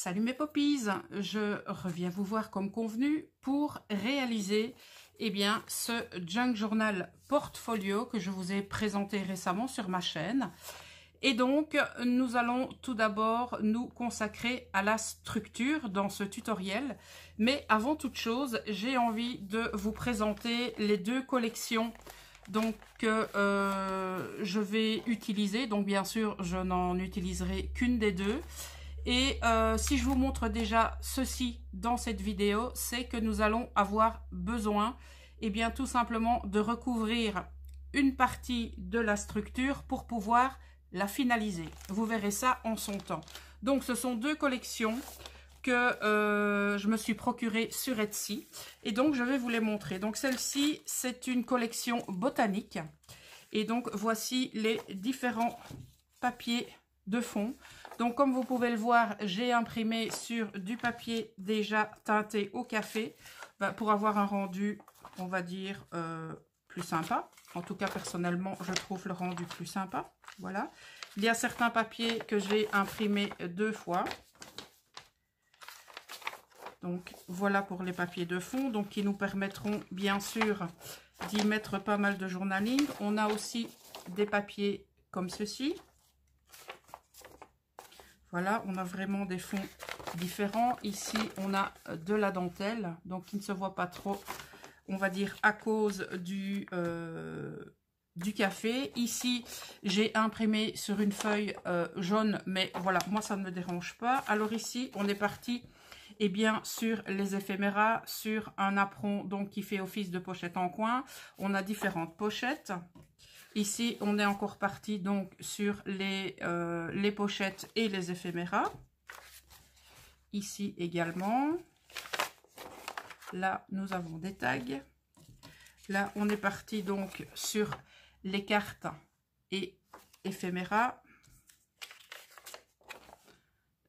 Salut mes poppies, je reviens vous voir comme convenu pour réaliser ce junk journal portfolio que je vous ai présenté récemment sur ma chaîne. Et donc nous allons tout d'abord nous consacrer à la structure dans ce tutoriel. Mais avant toute chose, j'ai envie de vous présenter les deux collections que je vais utiliser. Donc bien sûr, je n'en utiliserai qu'une des deux. Et si je vous montre déjà ceci dans cette vidéo, c'est que nous allons avoir besoin tout simplement de recouvrir une partie de la structure pour pouvoir la finaliser. Vous verrez ça en son temps. Donc ce sont deux collections que je me suis procurée sur Etsy et donc je vais vous les montrer. Donc celle-ci, c'est une collection botanique et donc voici les différents papiers de fond. Donc comme vous pouvez le voir, j'ai imprimé sur du papier déjà teinté au café pour avoir un rendu, on va dire, plus sympa. En tout cas, personnellement, je trouve le rendu plus sympa. Voilà. Il y a certains papiers que j'ai imprimés deux fois. Donc voilà pour les papiers de fond, donc qui nous permettront bien sûr d'y mettre pas mal de journaling. On a aussi des papiers comme ceci. Voilà, on a vraiment des fonds différents. Ici, on a de la dentelle, donc qui ne se voit pas trop, on va dire, à cause du café. Ici, j'ai imprimé sur une feuille jaune, mais voilà, moi, ça ne me dérange pas. Alors ici, on est parti sur les éphéméras, sur un apron donc qui fait office de pochette en coin. On a différentes pochettes. Ici, on est encore parti donc sur les pochettes et les éphéméras. Ici également. Là, nous avons des tags. Là, on est parti donc sur les cartes et éphéméras.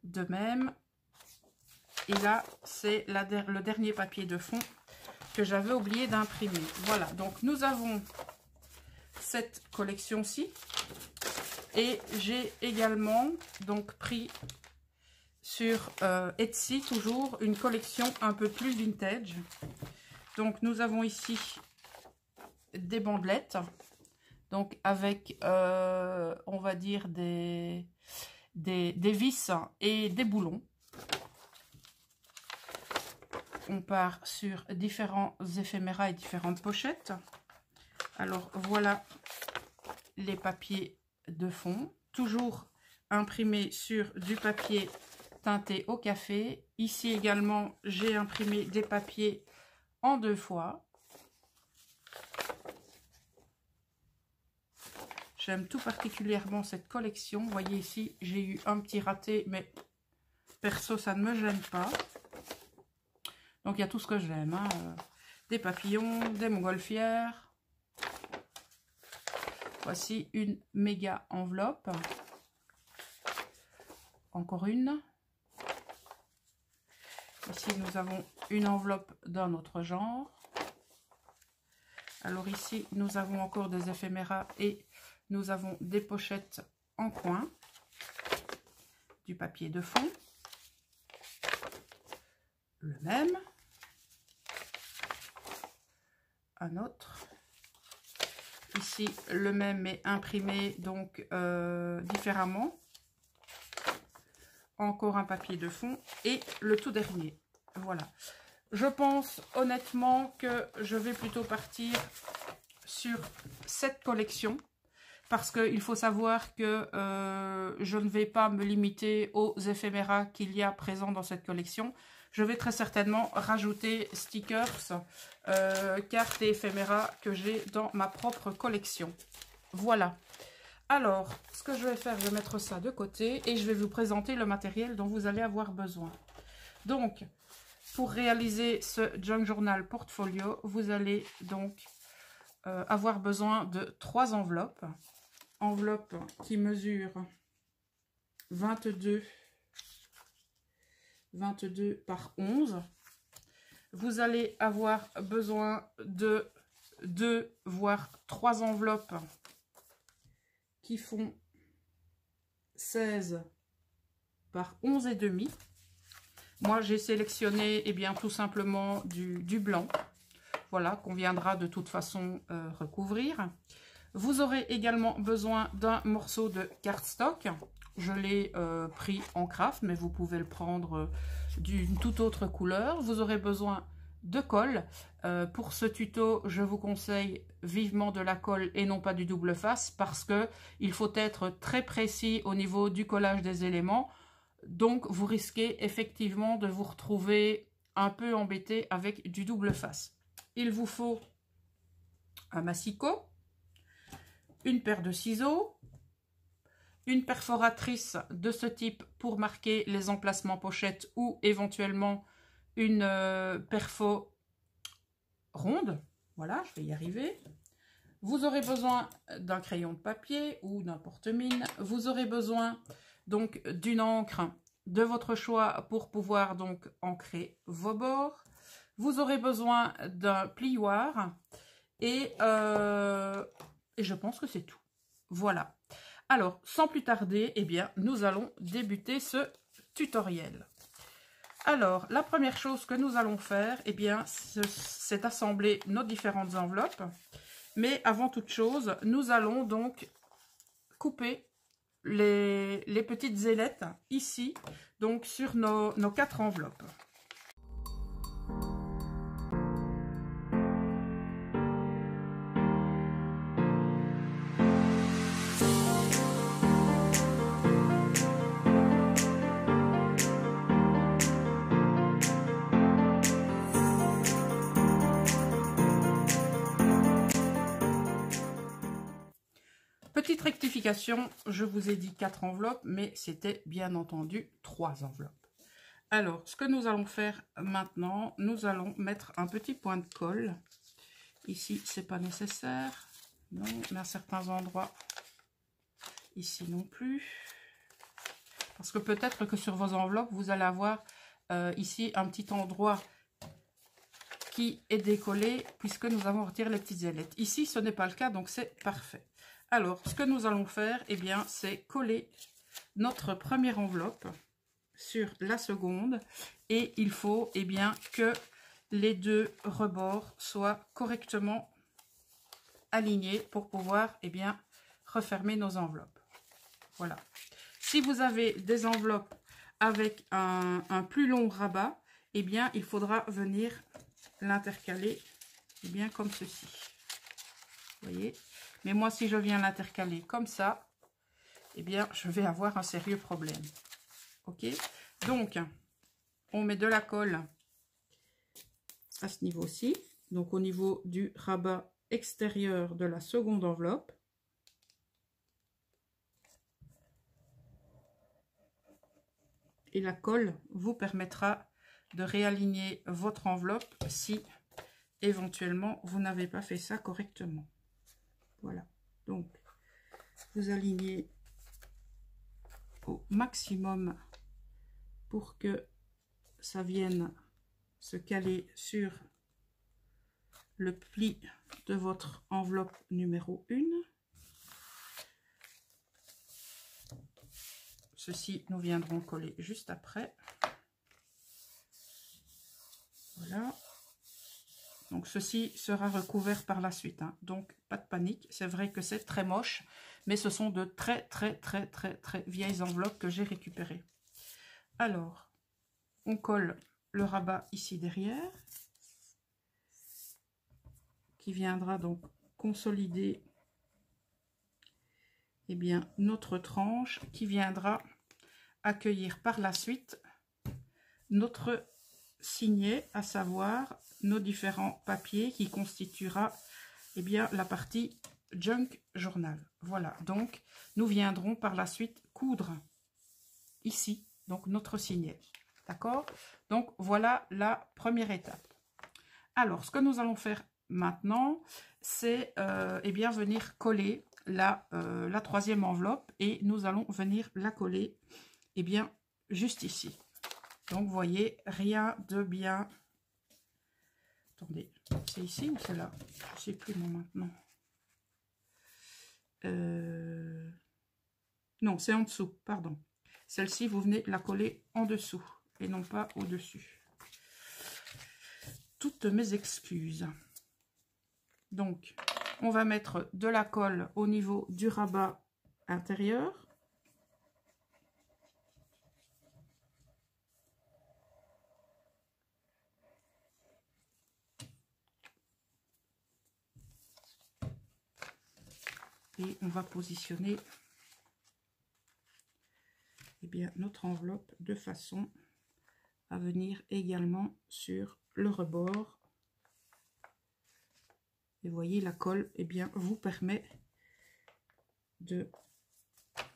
De même. Et là, c'est le dernier papier de fond que j'avais oublié d'imprimer. Voilà, donc nous avons cette collection-ci. Et j'ai également donc pris sur Etsy toujours une collection un peu plus vintage. Donc nous avons ici des bandelettes. Donc avec, on va dire, des vis et des boulons. On part sur différents éphéméras et différentes pochettes. Alors voilà les papiers de fond, toujours imprimés sur du papier teinté au café. Ici également, j'ai imprimé des papiers en deux fois. J'aime tout particulièrement cette collection. Vous voyez ici, j'ai eu un petit raté, mais perso, ça ne me gêne pas. Donc, il y a tout ce que j'aime. Hein. Des papillons, des montgolfières. Voici une méga enveloppe. Encore une. Ici, nous avons une enveloppe d'un autre genre. Alors ici, nous avons encore des éphéméras et nous avons des pochettes en coin. Du papier de fond. Le même. Un autre. Ici, le même mais imprimé donc différemment. Encore un papier de fond et le tout dernier. Voilà. Je pense honnêtement que je vais plutôt partir sur cette collection parce qu'il faut savoir que je ne vais pas me limiter aux éphéméras qu'il y a présents dans cette collection. Je vais très certainement rajouter stickers, cartes et éphéméras que j'ai dans ma propre collection. Voilà. Alors, ce que je vais faire, je vais mettre ça de côté et je vais vous présenter le matériel dont vous allez avoir besoin. Donc, pour réaliser ce junk journal portfolio, vous allez donc avoir besoin de 3 enveloppes. Enveloppe qui mesure 22 par 11. Vous allez avoir besoin de 2 voire 3 enveloppes qui font 16 par 11,5. Moi, j'ai sélectionné eh bien, tout simplement du blanc. Voilà, qu'on viendra de toute façon recouvrir. Vous aurez également besoin d'un morceau de cardstock. Je l'ai pris en craft, mais vous pouvez le prendre d'une toute autre couleur. Vous aurez besoin de colle. Pour ce tuto, je vous conseille vivement de la colle et non pas du double face parce que il faut être très précis au niveau du collage des éléments. Donc, vous risquez effectivement de vous retrouver un peu embêté avec du double face. Il vous faut un massicot, une paire de ciseaux, une perforatrice de ce type pour marquer les emplacements pochettes ou éventuellement une perfo ronde. Voilà, je vais y arriver. Vous aurez besoin d'un crayon de papier ou d'un porte-mine. Vous aurez besoin donc d'une encre de votre choix pour pouvoir donc ancrer vos bords. Vous aurez besoin d'un plioir et je pense que c'est tout. Voilà. Alors, sans plus tarder, eh bien, nous allons débuter ce tutoriel. Alors, la première chose que nous allons faire, eh bien, c'est assembler nos différentes enveloppes. Mais avant toute chose, nous allons donc couper les petites ailettes ici, donc sur nos 4 enveloppes. Petite rectification, je vous ai dit 4 enveloppes, mais c'était bien entendu 3 enveloppes. Alors, ce que nous allons faire maintenant, nous allons mettre un petit point de colle. Ici, c'est pas nécessaire. Non, mais à certains endroits, ici non plus. Parce que peut-être que sur vos enveloppes, vous allez avoir ici un petit endroit qui est décollé, puisque nous avons retiré les petites ailettes. Ici, ce n'est pas le cas, donc c'est parfait. Alors, ce que nous allons faire, eh bien, c'est coller notre première enveloppe sur la seconde. Et il faut, eh bien, que les deux rebords soient correctement alignés pour pouvoir, eh bien, refermer nos enveloppes. Voilà. Si vous avez des enveloppes avec un plus long rabat, eh bien, il faudra venir l'intercaler, eh bien, comme ceci. Vous voyez ? Mais moi, si je viens l'intercaler comme ça, eh bien, je vais avoir un sérieux problème. OK? Donc, on met de la colle à ce niveau-ci. Donc, au niveau du rabat extérieur de la seconde enveloppe. Et la colle vous permettra de réaligner votre enveloppe si, éventuellement, vous n'avez pas fait ça correctement. Voilà, donc vous alignez au maximum pour que ça vienne se caler sur le pli de votre enveloppe numéro 1. Ceci, nous viendrons coller juste après. Voilà. Donc, ceci sera recouvert par la suite, hein. Donc, pas de panique. C'est vrai que c'est très moche, mais ce sont de très vieilles enveloppes que j'ai récupérées. Alors, on colle le rabat ici derrière, qui viendra donc consolider eh bien, notre tranche, qui viendra accueillir par la suite notre signet, à savoir nos différents papiers qui constituera eh bien, la partie junk journal. Voilà, donc nous viendrons par la suite coudre ici, donc notre signet. D'accord? Donc voilà la première étape. Alors, ce que nous allons faire maintenant, c'est eh bien, venir coller la troisième enveloppe et nous allons venir la coller eh bien, juste ici. Donc, vous voyez, rien de bien... Attendez, c'est ici ou c'est là? Je ne sais plus, moi, maintenant. Non, c'est en dessous, pardon. Celle-ci, vous venez la coller en dessous. et non pas au-dessus. Toutes mes excuses. Donc, on va mettre de la colle au niveau du rabat intérieur. Et on va positionner notre enveloppe de façon à venir également sur le rebord. Et vous voyez, la colle vous permet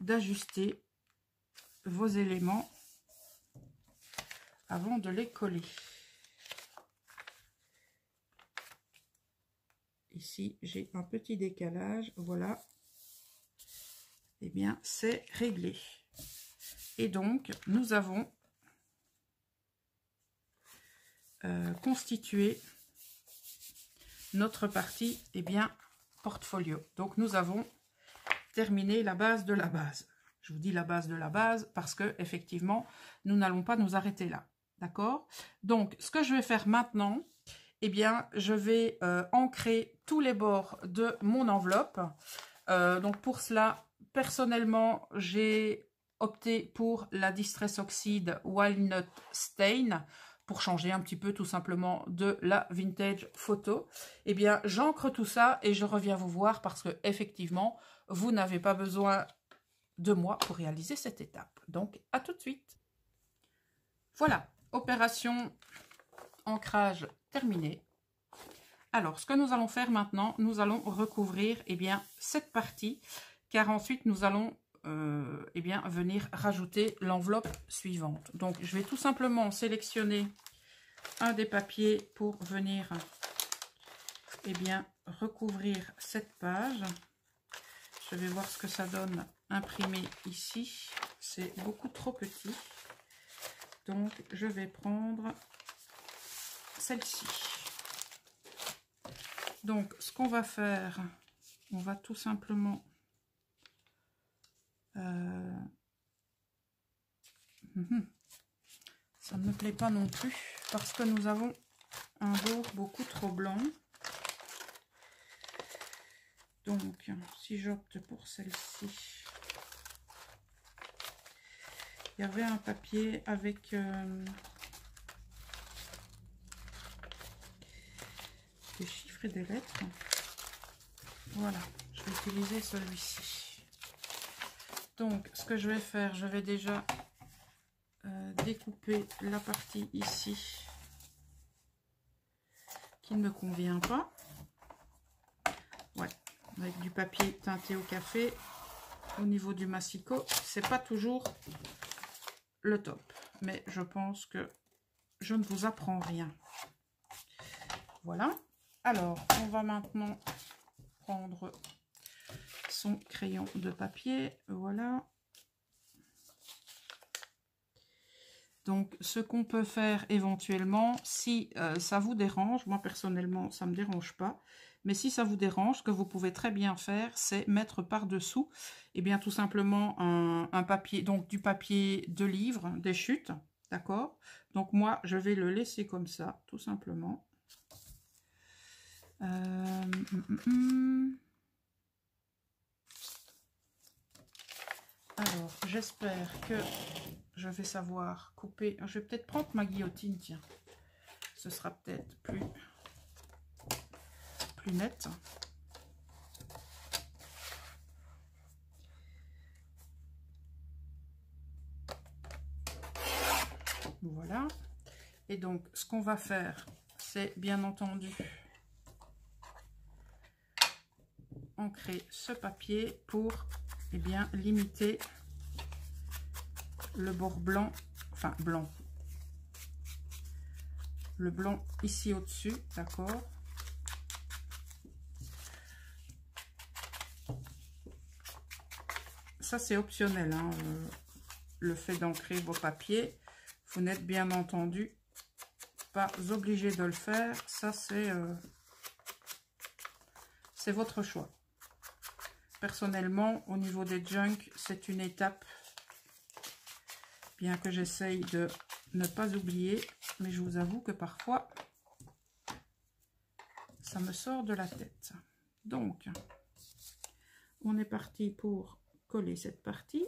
d'ajuster vos éléments avant de les coller. Ici, j'ai un petit décalage, voilà. C'est réglé. Et donc, nous avons constitué notre partie portfolio. Donc, nous avons terminé la base de la base. Je vous dis la base de la base parce que effectivement, nous n'allons pas nous arrêter là. D'accord? Donc, ce que je vais faire maintenant, je vais ancrer tous les bords de mon enveloppe. Donc, pour cela, personnellement, j'ai opté pour la Distress Oxide Walnut Stain pour changer un petit peu tout simplement de la vintage photo. J'ancre tout ça et je reviens vous voir parce que effectivement, vous n'avez pas besoin de moi pour réaliser cette étape. Donc, à tout de suite. Voilà, opération ancrage terminée. Alors, ce que nous allons faire maintenant, nous allons recouvrir cette partie, car ensuite nous allons venir rajouter l'enveloppe suivante. Donc, je vais tout simplement sélectionner un des papiers pour venir recouvrir cette page. Je vais voir ce que ça donne imprimé ici. C'est beaucoup trop petit. Donc, je vais prendre celle-ci. Donc, ce qu'on va faire, on va tout simplement ça ne me plaît pas non plus parce que nous avons un bord beaucoup trop blanc. Donc, si j'opte pour celle-ci, il y avait un papier avec des chiffres et des lettres. Voilà, je vais utiliser celui-ci. Donc, ce que je vais faire, je vais déjà découper la partie ici qui ne me convient pas. Ouais, avec du papier teinté au café au niveau du massicot, c'est pas toujours le top. Mais je pense que je ne vous apprends rien. Voilà. Alors, on va maintenant prendre son crayon de papier. Voilà. Donc, ce qu'on peut faire éventuellement, si ça vous dérange, moi personnellement, ça ne me dérange pas, mais si ça vous dérange, ce que vous pouvez très bien faire, c'est mettre par-dessous, tout simplement un papier, donc du papier de livre, des chutes, d'accord? Donc, moi, je vais le laisser comme ça, tout simplement. Alors, j'espère que je vais savoir couper. Je vais peut-être prendre ma guillotine, tiens. Ce sera peut-être plus net. Voilà. Et donc, ce qu'on va faire, c'est bien entendu ancrer ce papier pour limiter le bord blanc, enfin blanc, le blanc ici au-dessus, d'accord? Ça c'est optionnel, hein, le fait d'ancrer vos papiers. Vous n'êtes bien entendu pas obligé de le faire, ça c'est votre choix. Personnellement, au niveau des junk, c'est une étape bien que j'essaye de ne pas oublier, mais je vous avoue que parfois, ça me sort de la tête. Donc, on est parti pour coller cette partie.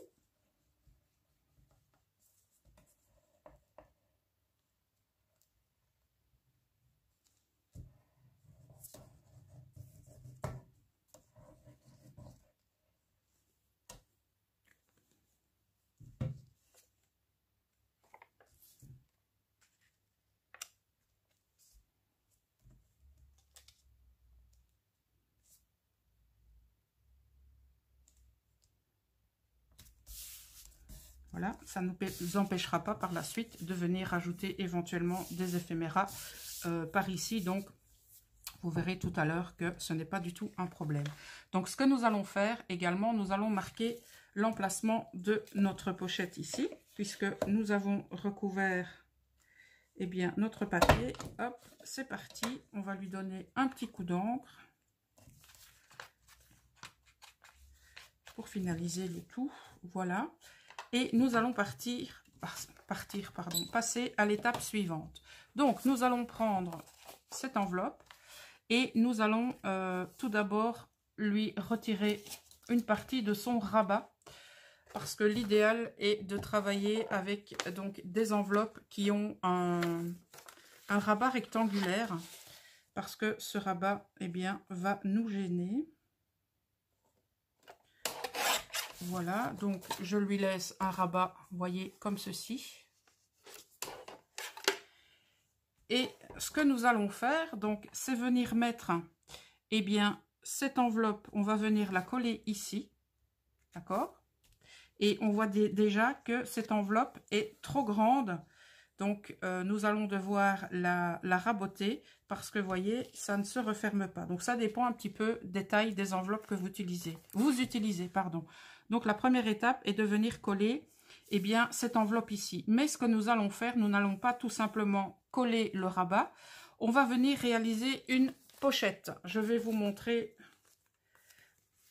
Voilà, ça ne nous empêchera pas par la suite de venir rajouter éventuellement des éphéméras par ici. Donc, vous verrez tout à l'heure que ce n'est pas du tout un problème. Donc, ce que nous allons faire également, nous allons marquer l'emplacement de notre pochette ici, puisque nous avons recouvert eh bien, notre papier. Hop, c'est parti. On va lui donner un petit coup d'encre pour finaliser le tout. Voilà. Et nous allons passer à l'étape suivante. Donc, nous allons prendre cette enveloppe et nous allons tout d'abord lui retirer une partie de son rabat. Parce que l'idéal est de travailler avec donc, des enveloppes qui ont un rabat rectangulaire. Parce que ce rabat eh bien, va nous gêner. Voilà, donc je lui laisse un rabat, vous voyez, comme ceci. Et ce que nous allons faire, donc, c'est venir mettre, eh bien, cette enveloppe, on va venir la coller ici, d'accord? Et on voit déjà que cette enveloppe est trop grande, donc nous allons devoir la raboter parce que, vous voyez, ça ne se referme pas. Donc, ça dépend un petit peu des tailles des enveloppes que vous utilisez, pardon. Donc, la première étape est de venir coller eh bien, cette enveloppe ici. Mais ce que nous allons faire, nous n'allons pas tout simplement coller le rabat. On va venir réaliser une pochette. Je vais vous montrer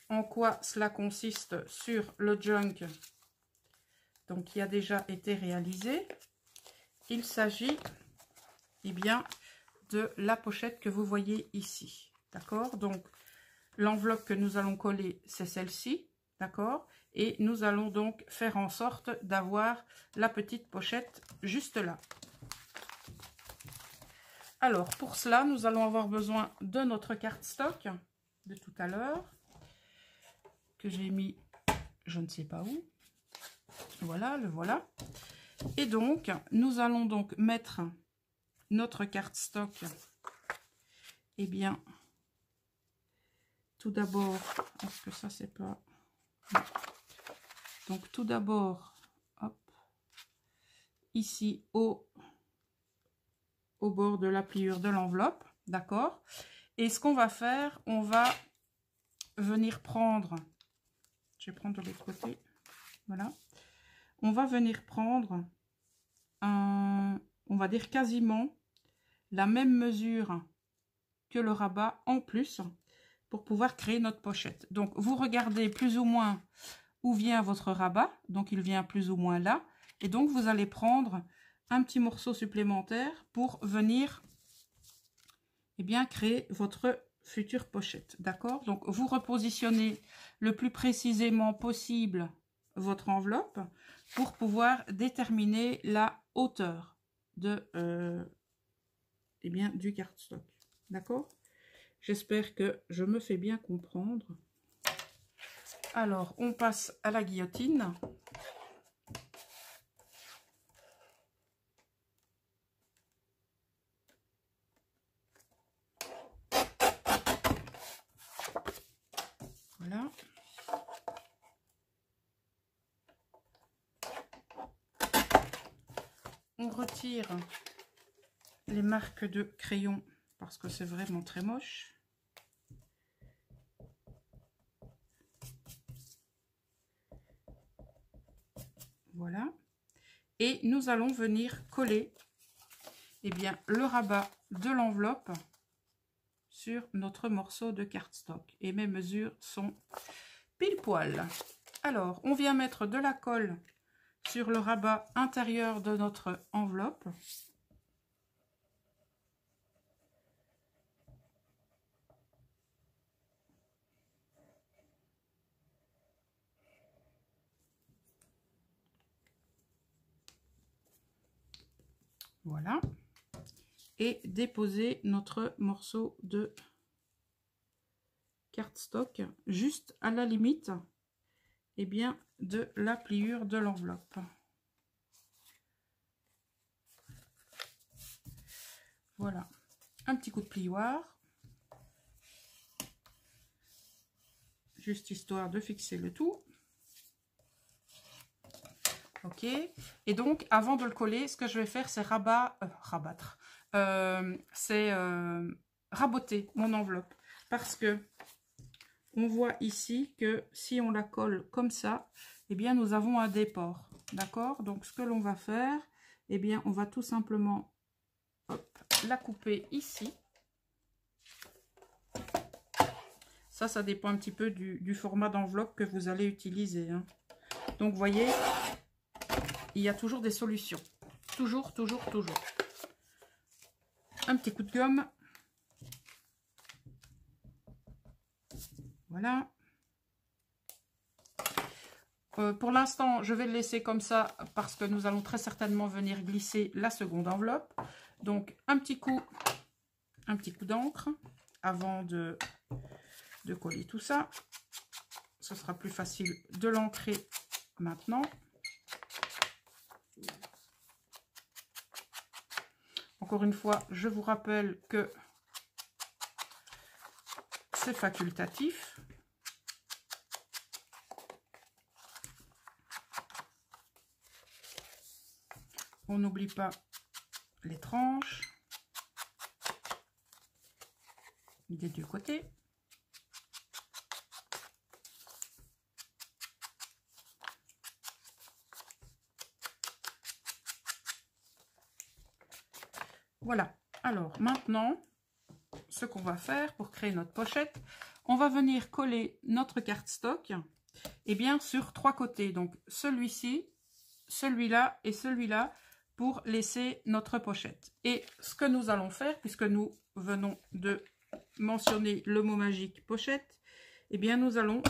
en quoi cela consiste sur le junk. Donc, qui a déjà été réalisé. Il s'agit eh bien, de la pochette que vous voyez ici. D'accord? Donc, l'enveloppe que nous allons coller, c'est celle-ci. D'accord? Et nous allons donc faire en sorte d'avoir la petite pochette juste là. Alors, pour cela, nous allons avoir besoin de notre cardstock de tout à l'heure, que j'ai mis je ne sais pas où. Voilà, le voilà. Et donc, nous allons donc mettre notre cardstock, eh bien, tout d'abord, est-ce que ça c'est pas... Non. Donc, tout d'abord, hop, ici, au bord de la pliure de l'enveloppe, d'accord? Et ce qu'on va faire, on va venir prendre, je vais prendre de l'autre côté, voilà. On va venir prendre on va dire quasiment la même mesure que le rabat en plus pour pouvoir créer notre pochette. Donc, vous regardez plus ou moins où vient votre rabat. Donc, il vient plus ou moins là. Et donc, vous allez prendre un petit morceau supplémentaire pour venir eh bien, créer votre future pochette. D'accord? Donc, vous repositionnez le plus précisément possible votre enveloppe pour pouvoir déterminer la hauteur de, eh bien, du cardstock. D'accord? J'espère que je me fais bien comprendre. Alors, on passe à la guillotine. Voilà. On retire les marques de crayon parce que c'est vraiment très moche. Voilà. Et nous allons venir coller eh bien, le rabat de l'enveloppe sur notre morceau de cardstock. Et mes mesures sont pile poil. Alors, on vient mettre de la colle sur le rabat intérieur de notre enveloppe. Voilà. Et déposer notre morceau de cardstock juste à la limite de la pliure de l'enveloppe. Voilà, un petit coup de plioir, juste histoire de fixer le tout. Ok, et donc avant de le coller, ce que je vais faire, c'est raboter mon enveloppe, parce que on voit ici que si on la colle comme ça, eh bien nous avons un déport, d'accord? Donc ce que l'on va faire, eh bien on va tout simplement la couper ici. Ça dépend un petit peu du format d'enveloppe que vous allez utiliser, hein. Donc vous voyez, il y a toujours des solutions, toujours. Un petit coup de gomme. Voilà. Pour l'instant, je vais le laisser comme ça parce que nous allons très certainement venir glisser la seconde enveloppe. Donc, un petit coup d'encre avant de coller tout ça. Ce sera plus facile de l'ancrer maintenant. Encore une fois, je vous rappelle que c'est facultatif. On n'oublie pas les tranches des deux côtés. Voilà. Alors maintenant, ce qu'on va faire pour créer notre pochette, on va venir coller notre cardstock sur 3 côtés. Donc celui-ci, celui-là et celui-là, pour laisser notre pochette. Et ce que nous allons faire, puisque nous venons de mentionner le mot magique pochette, nous allons,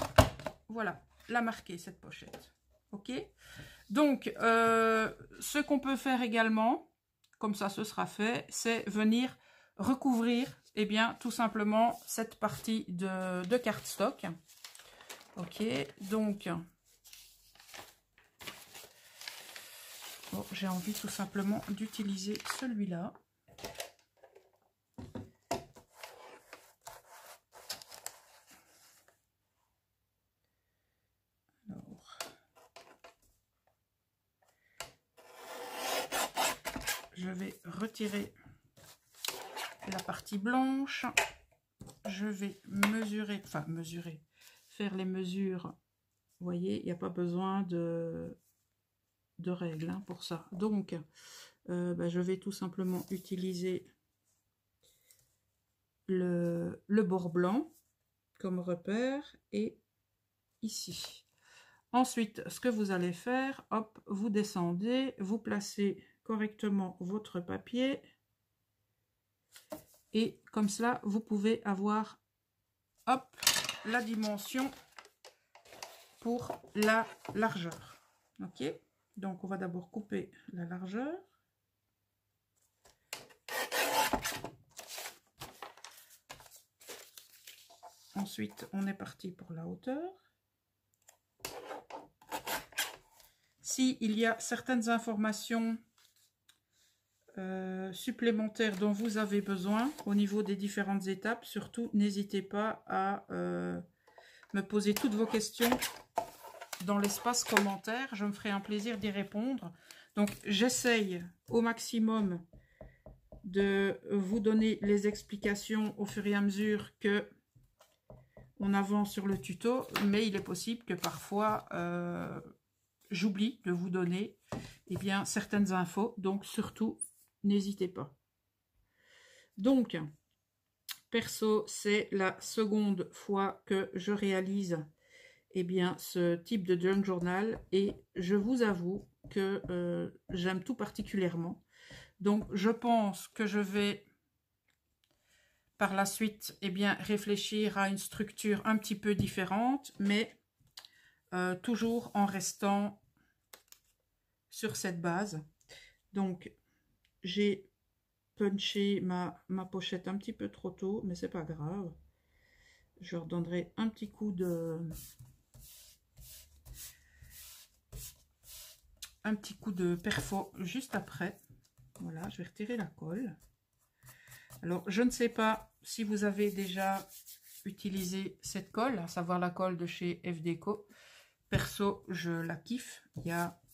voilà, la marquer cette pochette. Ok? Donc, ce qu'on peut faire également, comme ça ce sera fait, c'est venir recouvrir, tout simplement cette partie de cardstock. Ok, donc... Bon, j'ai envie tout simplement d'utiliser celui-là. Alors, je vais retirer la partie blanche. Je vais mesurer, faire les mesures. Vous voyez, il n'y a pas besoin de règles hein, pour ça. Donc, je vais tout simplement utiliser le bord blanc comme repère et ici. Ensuite, ce que vous allez faire, hop, vous descendez, vous placez correctement votre papier et comme cela, vous pouvez avoir, hop, la dimension pour la largeur. Ok, donc on va d'abord couper la largeur. Ensuite, on est parti pour la hauteur. S'il y a certaines informations supplémentaires dont vous avez besoin au niveau des différentes étapes, surtout n'hésitez pas à me poser toutes vos questions dans l'espace commentaire. Je me ferai un plaisir d'y répondre. Donc, j'essaye au maximum de vous donner les explications au fur et à mesure que on avance sur le tuto, mais il est possible que parfois j'oublie de vous donner certaines infos, donc surtout n'hésitez pas. Donc perso, c'est la seconde fois que je réalise eh bien, ce type de junk journal et je vous avoue que j'aime tout particulièrement. Donc, je pense que je vais par la suite, eh bien, réfléchir à une structure un petit peu différente, mais toujours en restant sur cette base. Donc, j'ai punché ma pochette un petit peu trop tôt, mais c'est pas grave. Je redonnerai un petit coup de perfo juste après. Voilà, je vais retirer la colle. Alors, je ne sais pas si vous avez déjà utilisé cette colle, à savoir la colle de chez FDeco. Perso, je la kiffe.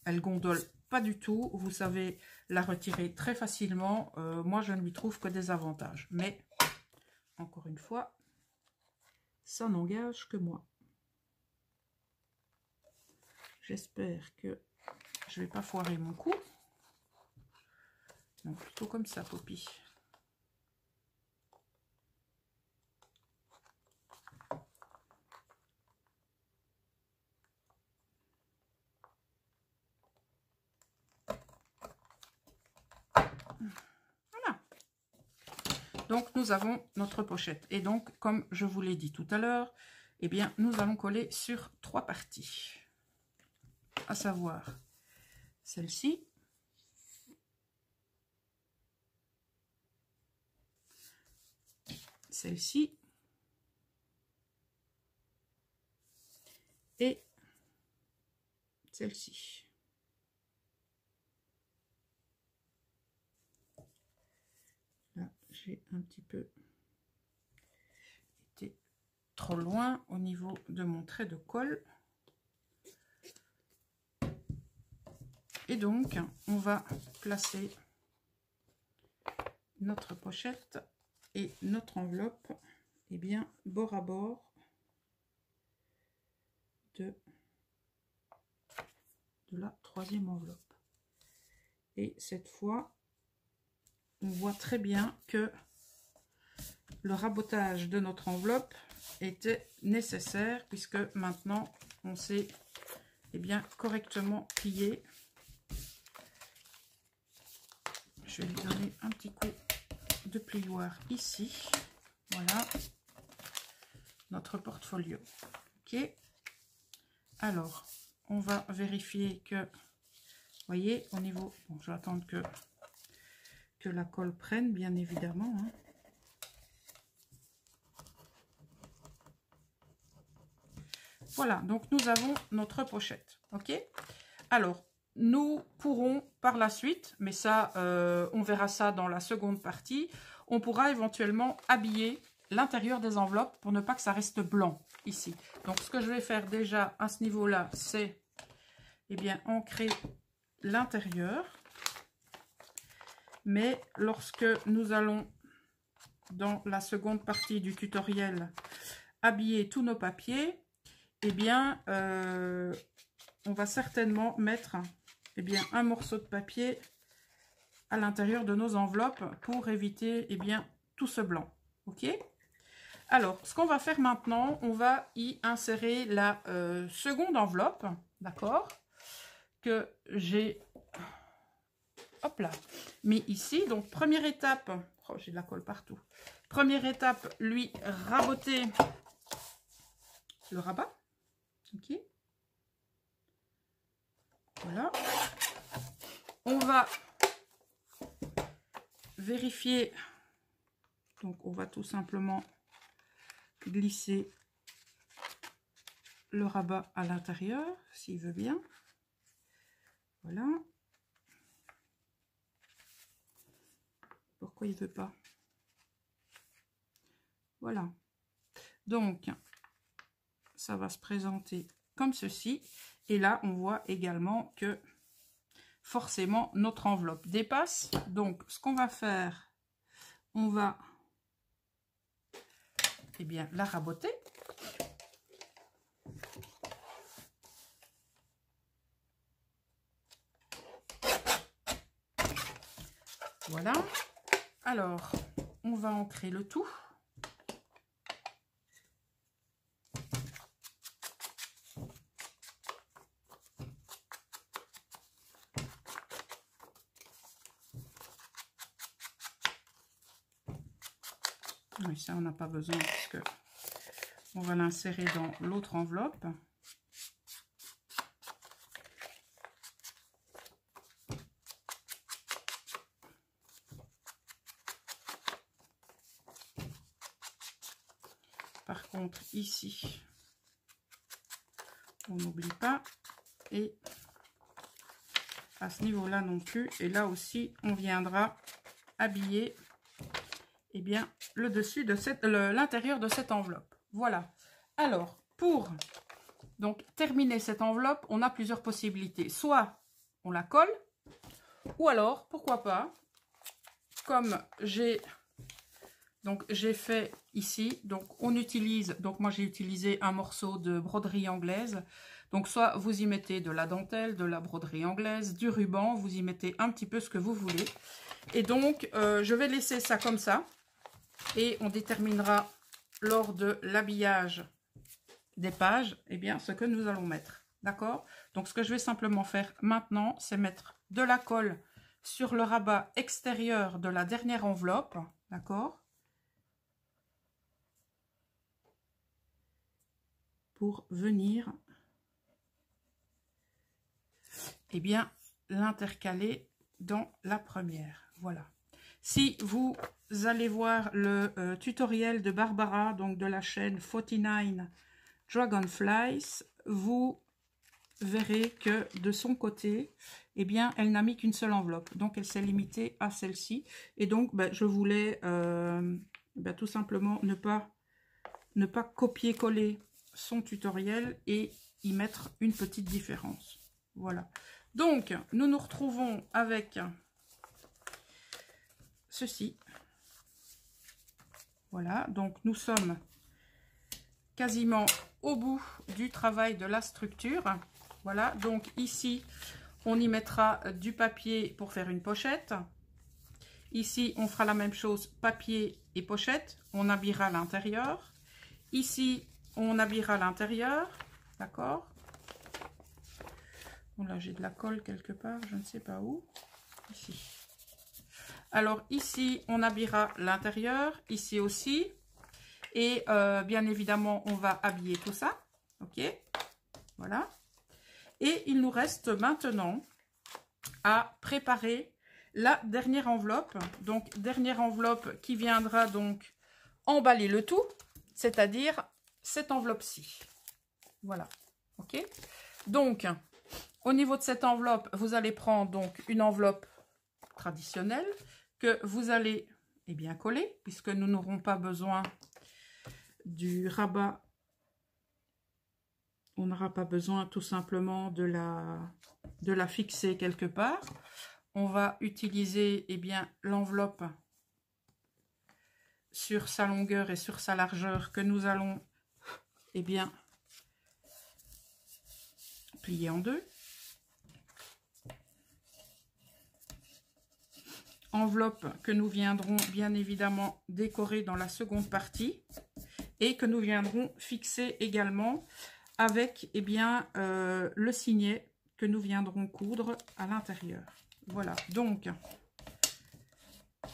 Elle gondole pas du tout. Vous savez la retirer très facilement. Moi, je ne lui trouve que des avantages. Mais, encore une fois, ça n'engage que moi. J'espère que je ne vais pas foirer mon coup. Non, plutôt comme ça, Poppy. Voilà. Donc, nous avons notre pochette. Et donc, comme je vous l'ai dit tout à l'heure, eh bien, nous allons coller sur 3 parties. À savoir, celle-ci. Celle-ci. Et celle-ci. Là, j'ai un petit peu été trop loin au niveau de mon trait de colle. Et donc, on va placer notre pochette et notre enveloppe, eh bien, bord à bord de la 3e enveloppe. Et cette fois, on voit très bien que le rabotage de notre enveloppe était nécessaire puisque maintenant on sait eh bien correctement plier. Je vais lui donner un petit coup de plioir ici. Voilà notre portfolio. Ok. Alors, on va vérifier que, vous voyez, au niveau, bon, je vais attendre que la colle prenne, bien évidemment. Hein. Voilà, donc nous avons notre pochette. Ok. Alors, nous pourrons par la suite, mais ça, on verra ça dans la seconde partie, on pourra éventuellement habiller l'intérieur des enveloppes pour ne pas que ça reste blanc ici. Donc, ce que je vais faire déjà à ce niveau-là, c'est eh bien ancrer l'intérieur. Mais lorsque nous allons, dans la seconde partie du tutoriel, habiller tous nos papiers, eh bien, on va certainement mettre eh bien, un morceau de papier à l'intérieur de nos enveloppes pour éviter eh bien, tout ce blanc. Ok? Alors, ce qu'on va faire maintenant, on va y insérer la seconde enveloppe, d'accord? Que j'ai, hop là, mis ici. Donc, première étape, oh, j'ai de la colle partout. Première étape, lui raboter le rabat. Ok? Voilà. On va vérifier. Donc, on va tout simplement glisser le rabat à l'intérieur, s'il veut bien. Voilà. Pourquoi il veut pas? Voilà. Donc, ça va se présenter comme ceci. Et là, on voit également que forcément, notre enveloppe dépasse. Donc, ce qu'on va faire, on va eh bien, la raboter. Voilà. Alors, on va ancrer le tout. Oui, ça, on n'a pas besoin puisque on va l'insérer dans l'autre enveloppe. Par contre, ici, on n'oublie pas. Et à ce niveau-là non plus. Et là aussi, on viendra habiller eh bien, le dessus de l'intérieur de cette enveloppe. Voilà. Alors, pour donc terminer cette enveloppe, on a plusieurs possibilités. Soit on la colle, ou alors, pourquoi pas, comme j'ai fait ici, donc on utilise, donc moi j'ai utilisé un morceau de broderie anglaise. Donc soit vous y mettez de la dentelle, de la broderie anglaise, du ruban, vous y mettez un petit peu ce que vous voulez. Et donc je vais laisser ça comme ça. Et on déterminera lors de l'habillage des pages, eh bien, ce que nous allons mettre. D'accord? Donc, ce que je vais simplement faire maintenant, c'est mettre de la colle sur le rabat extérieur de la dernière enveloppe. D'accord? Pour venir, eh bien, l'intercaler dans la première. Voilà. Si vous allez voir le tutoriel de Barbara, donc de la chaîne 49 Dragonflies, vous verrez que de son côté, eh bien, elle n'a mis qu'une seule enveloppe. Donc, elle s'est limitée à celle-ci. Et donc, je voulais tout simplement ne pas copier-coller son tutoriel et y mettre une petite différence. Voilà. Donc, nous nous retrouvons avec ceci. Voilà, donc nous sommes quasiment au bout du travail de la structure. Voilà, donc ici, on y mettra du papier pour faire une pochette. Ici, on fera la même chose, papier et pochette. On habillera l'intérieur. Ici, on habillera l'intérieur. D'accord? Bon, là, j'ai de la colle quelque part, je ne sais pas où. Ici. Alors ici, on habillera l'intérieur, ici aussi. Et bien évidemment, on va habiller tout ça. Ok, voilà. Et il nous reste maintenant à préparer la dernière enveloppe. Donc, dernière enveloppe qui viendra donc emballer le tout, c'est-à-dire cette enveloppe-ci. Voilà, ok. Donc, au niveau de cette enveloppe, vous allez prendre donc une enveloppe traditionnelle que vous allez bien coller, puisque nous n'aurons pas besoin du rabat. On n'aura pas besoin tout simplement de la fixer quelque part. On va utiliser l'enveloppe sur sa longueur et sur sa largeur que nous allons plier en deux. Enveloppe que nous viendrons bien évidemment décorer dans la seconde partie et que nous viendrons fixer également avec le signet que nous viendrons coudre à l'intérieur. Voilà, donc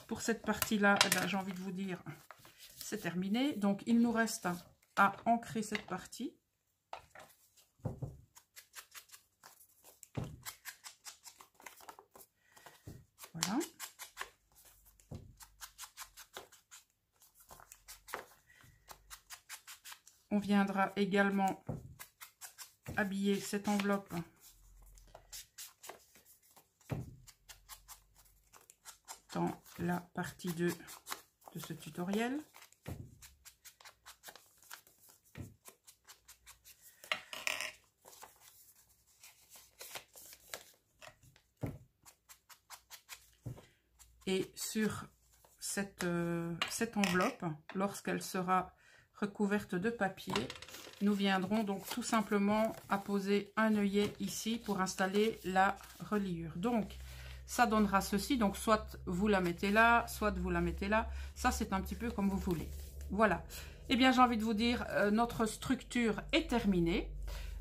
pour cette partie-là, j'ai envie de vous dire, c'est terminé. Donc il nous reste à ancrer cette partie. Voilà. On viendra également habiller cette enveloppe dans la partie 2 de ce tutoriel. Et sur cette enveloppe, lorsqu'elle sera recouverte de papier, nous viendrons donc tout simplement apposer un œillet ici pour installer la reliure. Donc ça donnera ceci, donc soit vous la mettez là, soit vous la mettez là, ça c'est un petit peu comme vous voulez. Voilà, et bien j'ai envie de vous dire, notre structure est terminée.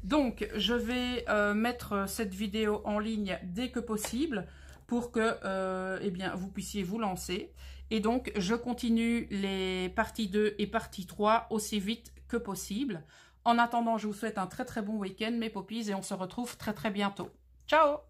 Donc je vais mettre cette vidéo en ligne dès que possible pour que vous puissiez vous lancer. Et donc, je continue les parties 2 et partie 3 aussi vite que possible. En attendant, je vous souhaite un très très bon week-end, mes poppies, et on se retrouve très très bientôt. Ciao!